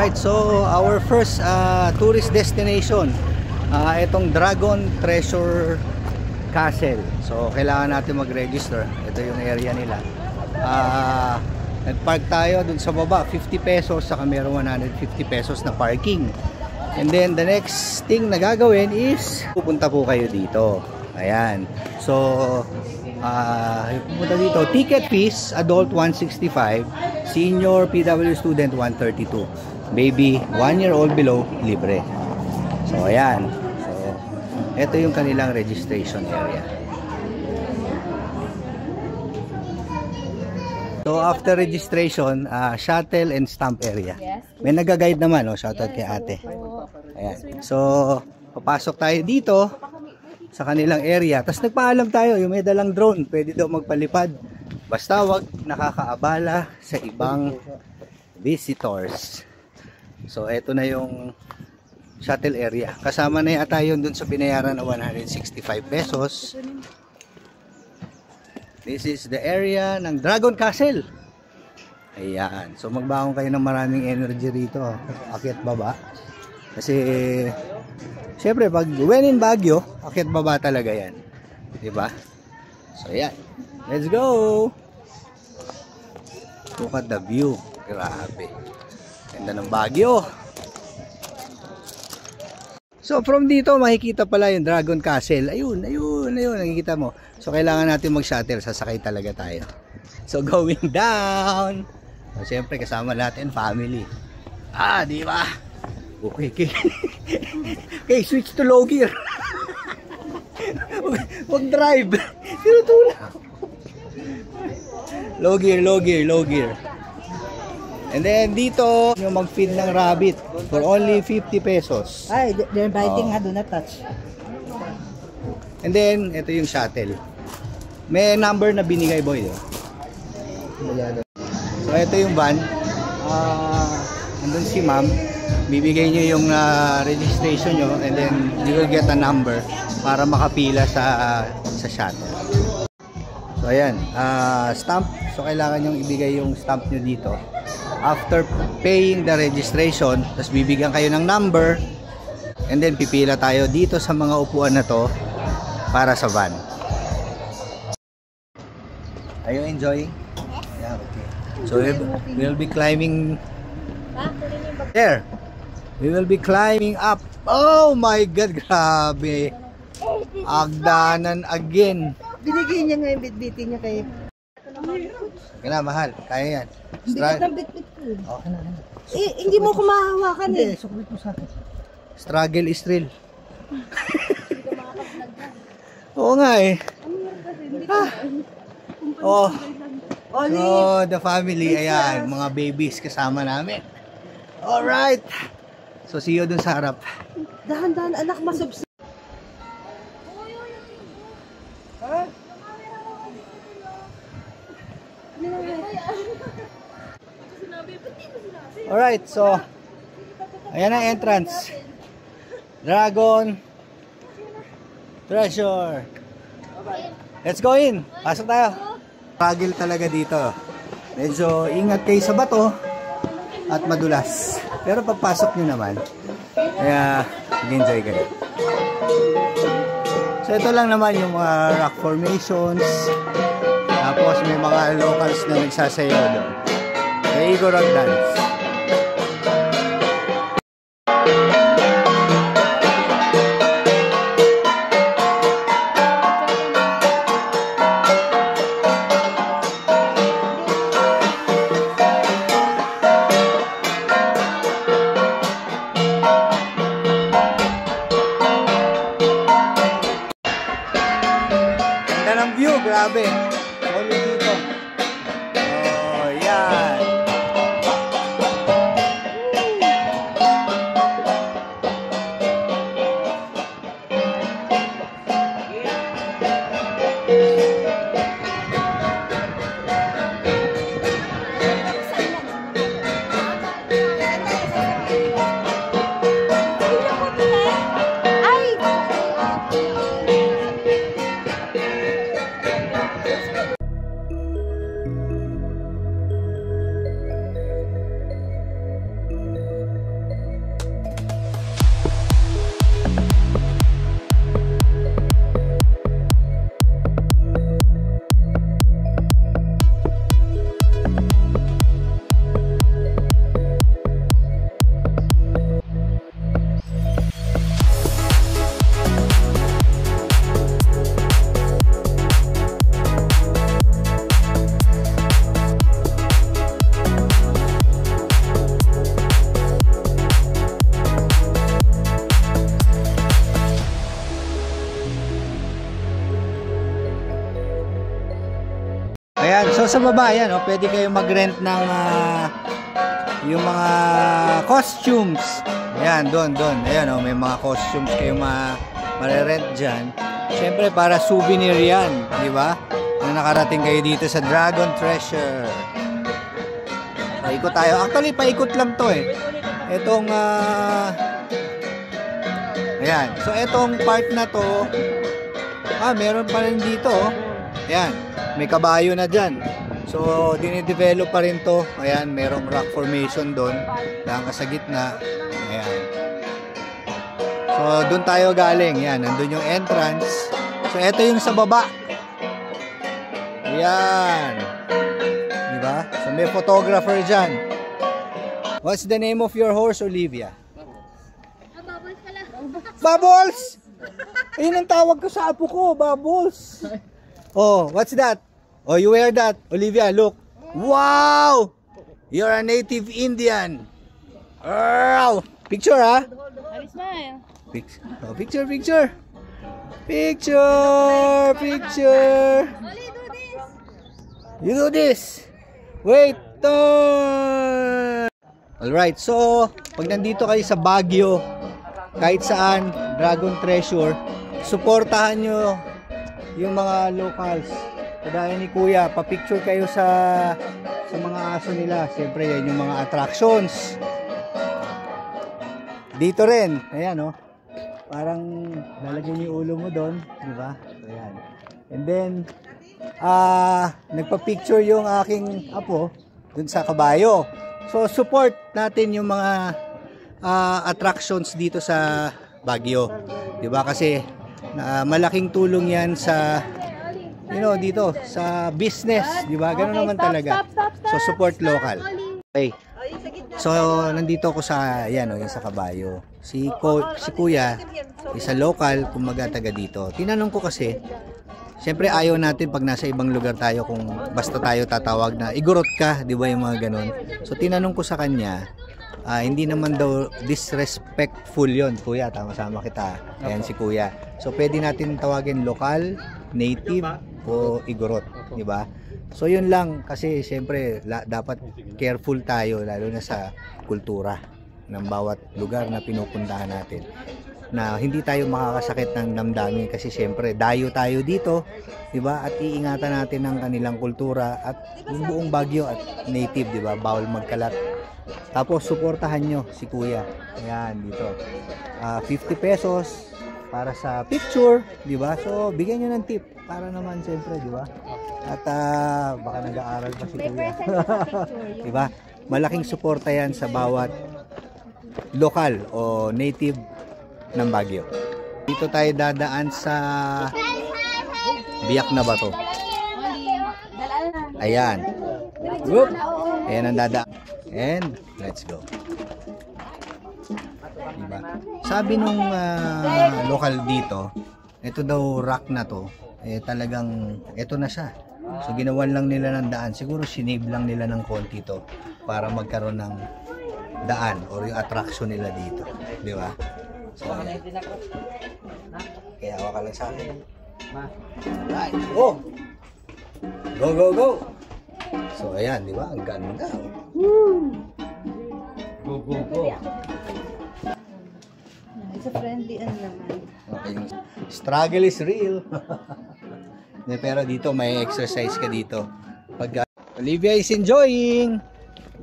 Alright, so our first tourist destination, itong Dragon Treasure Castle. So kailangan natin mag-register. Ito yung area nila. Nag-park tayo dun sa baba, 50 pesos, saka meron 150 pesos na parking. And then the next thing na gagawin is pupunta po kayo dito. Ayan. So pupunta dito, ticket fees, adult 165, senior PW student 132, baby 1 year old below libre. So ayan. So ito yung kanilang registration area. So after registration, shuttle and stamp area. May nag-guide naman, shoutout kay ate. Ayan. So papasok tayo dito sa kanilang area. Tapos nagpaalam tayo, yung may dalang drone, pwede daw magpalipad. Basta wag nakakaabala sa ibang visitors. So eto na yung shuttle area. Kasama na yata yun dun sa binayaran na 165 pesos. This is the area ng Dragon Castle. Ayan. So magbangon kayo ng maraming energy rito. Akyat baba. Kasi syempre pag when in Baguio, akyat baba talaga yan. Diba? So ayan. Let's go! Look at the view. Grabe. Ganda ng Baguio. So from dito makikita pala yung Dragon Castle. Ayun, nakikita mo. So kailangan natin mag-shuttle, sasakay talaga tayo. So going down. So syempre kasama natin family. Di ba? Okay. Okay, switch to low gear. Wag drive. Tinutulak. Low gear. And then dito, yung mag-feed ng rabbit for only 50 pesos. Ay, they're biting, do not touch. And then, ito yung shuttle. May number na binigay, boy. So, ito yung van. Andun si ma'am. Bibigay nyo yung registration nyo and then you will get a number para makapila sa shuttle. So, ayan. Stamp. So, kailangan nyo ibigay yung stamp nyo dito. After paying the registration, tapos bibigyan kayo ng number and then pipila tayo dito sa mga upuan na to para sa van. Are you enjoying? Yeah, okay. So we'll be climbing there. We will be climbing up. Oh my God, grabe. Agdanan again. Binigay niya nga yung bitbitin niya kay... Okay na, mahal. Kaya yan. Bigat ang bitbit ko. Okay na. Hindi mo kumahawakan eh. Hindi, suklit mo sa akin. Struggle is real. Oo nga eh. Oh. So, the family, ayan, mga babies kasama namin. Alright. So, see you dun sa harap. Dahan-dahan, anak, masubs. Alright, so ayan ang entrance. Dragon Treasure. Let's go in. Pasok tayo. Struggle talaga dito. Medyo ingat kayo sa bato at madulas. Pero pagpasok nyo naman, kaya mag-enjoy kayo. So ito lang naman yung mga rock formations. Tapos may mga locals na nagsasayaw doon. The Igor Rock Dance. Ganda ng view, grabe. Only dito. Oh, yan. So sa baba yan, oh, pwede kayo mag-rent ng yung mga costumes. Ayan, doon. Ayan, oh, may mga costumes kayo ma-rent dyan. Siyempre para souvenir yan, di ba? Na nakarating kayo dito sa Dragon Treasure. So, ikot tayo. Actually, paikot lang to eh. Itong ayan. So, itong part na to, meron pa rin dito. Ayan. May kabayo na dyan. So, dinidevelop pa rin to. Ayan, merong rock formation doon. Lang sa gitna. Ayan. So, doon tayo galing. Ayan, nandun yung entrance. So, ito yung sa baba. Ayan. Diba? So, may photographer dyan. What's the name of your horse, Olivia? Bubbles pala. Bubbles! Ayun ang tawag ko sa apo ko, Bubbles. Oh, what's that? Oh, you wear that. Olivia, look. Wow! You're a native Indian. Wow! Picture, ha? Alis smile. Picture. Picture. Oli, do this. You do this. Wait, turn. Alright, so pag nandito kayo sa Baguio, kahit saan, Dragon Treasure, suportahan nyo yung mga locals. Kagaya ni Kuya, pa-picture kayo sa mga aso nila. Siyempre, yan yung mga attractions. Dito rin, ayan, oh. Parang lalagyan yung ulo mo doon, di ba? So, ayan. And then, nagpa-picture yung aking apo dun sa kabayo. So, support natin yung mga attractions dito sa Baguio. Di ba? Kasi, malaking tulong yan sa dito sa business, di ba? Ganun naman talaga. So support local. Okay. So nandito ako sa yung sa kabayo. Si Kuya, isa local, kumaga taga dito. Tinanong ko kasi, siyempre ayaw natin pag nasa ibang lugar tayo kung basta tayo tatawag na igorot ka, di ba yung mga ganun. So tinanong ko sa kanya, hindi naman daw disrespectful yon, Kuya, tama-sama kita. Ayan si Kuya. So pwede natin tawagin lokal, native, o igorot, di ba? So yun lang, kasi siyempre dapat careful tayo lalo na sa kultura ng bawat lugar na pinupuntahan natin, na hindi tayo makakasakit ng damdamin, kasi siyempre dayo tayo dito, di ba? At iingatan natin ang kanilang kultura at yung buong Baguio at native, di ba? Bawal magkalat. Tapos suportahan nyo si Kuya. Ayan, dito 50 pesos para sa picture, di ba? So bigyan nyo ng tip para naman siyempre, di ba? At baka nag-aaral pa si Kuya. Di ba? Malaking suporta yan sa bawat lokal o native ng Baguio. Dito tayo dadaan sa Biak na Bato. Ayan. Whoop. Ayan ang dadaan. And let's go. Diba? Sabi nung lokal dito, ito daw rock na to, talagang ito na siya. So ginawan lang nila ng daan. Siguro sinave lang nila ng konti to para magkaroon ng daan or yung attraction nila dito. Di ba? So, kaya hawa ka lang sa akin. Right. Oh! Go, go, go! So ayan, di ba? Ang ganda. Go, go, go! It's a friendly naman. Okay, yung struggle is real. Pero dito may exercise ka dito. Pag Olivia is enjoying.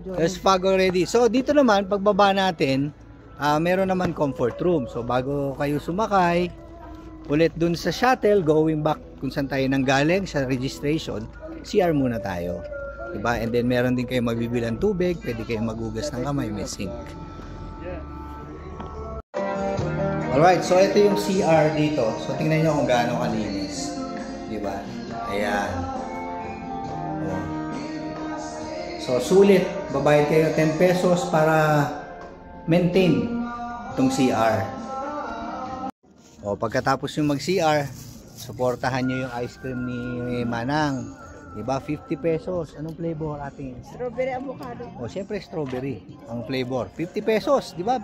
There's fog already. So dito naman pagbaba natin, meron naman comfort room. So bago kayo sumakay ulit dun sa shuttle going back kung saan tayo nanggaling sa registration, CR muna tayo. Diba? And then meron din kayo mabibilang tubig, pwede kayo magugas ng kamay, may sink. Alright, so ito yung CR dito. So tingnan nyo kung gaano kalinis. Diba? Ayan. Oh. So sulit, babayad kayo 10 pesos para maintain itong CR. O pagkatapos yung mag-CR, suportahan nyo yung ice cream ni Manang. Diba? 50 pesos. Anong flavor ating? Strawberry avocado. O syempre strawberry ang flavor. 50 pesos, diba?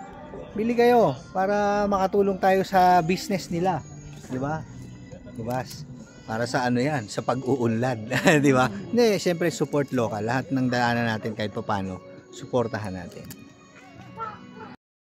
Bili kayo para makatulong tayo sa business nila. Diba? Diba? Para sa ano yan, sa pag-uunlad, di ba? Hindi, siyempre support local. Lahat ng daanan natin kahit paano, suportahan natin.